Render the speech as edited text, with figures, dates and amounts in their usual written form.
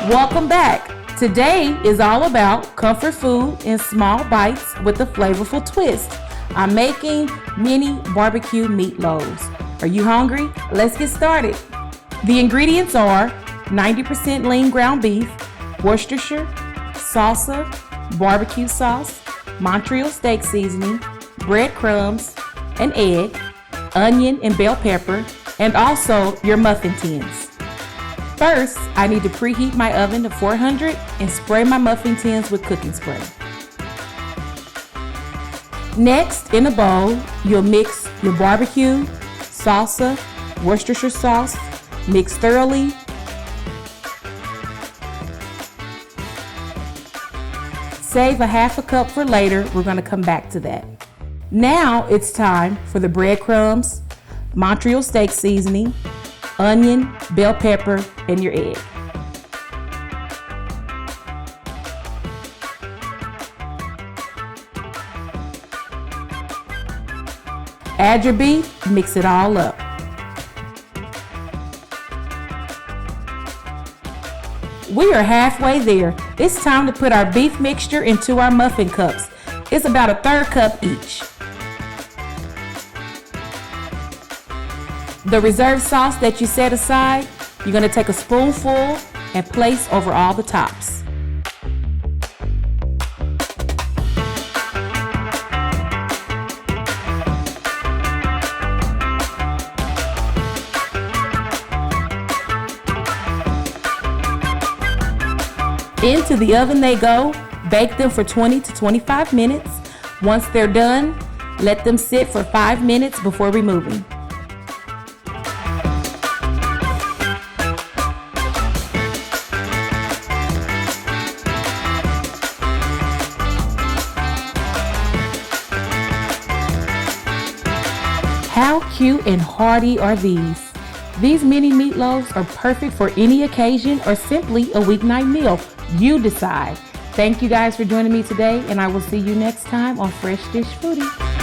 Welcome back. Today is all about comfort food in small bites with a flavorful twist. I'm making mini barbecue meatloaves. Are you hungry? Let's get started. The ingredients are 90% lean ground beef, Worcestershire, salsa, barbecue sauce, Montreal steak seasoning, breadcrumbs, an egg, onion and bell pepper, and also your muffin tins. First, I need to preheat my oven to 400 and spray my muffin tins with cooking spray. Next, in a bowl, you'll mix your barbecue, salsa, Worcestershire sauce, mix thoroughly. Save a half a cup for later. We're going to come back to that. Now it's time for the breadcrumbs, Montreal steak seasoning, onion, bell pepper, and your egg. Add your beef, mix it all up. We are halfway there. It's time to put our beef mixture into our muffin cups. It's about a third cup each. The reserved sauce that you set aside, you're going to take a spoonful and place over all the tops. Into the oven they go. Bake them for 20 to 25 minutes. Once they're done, let them sit for 5 minutes before removing. How cute and hearty are these? These mini meatloaves are perfect for any occasion or simply a weeknight meal. You decide. Thank you guys for joining me today, and I will see you next time on Fresh Dish Foodie.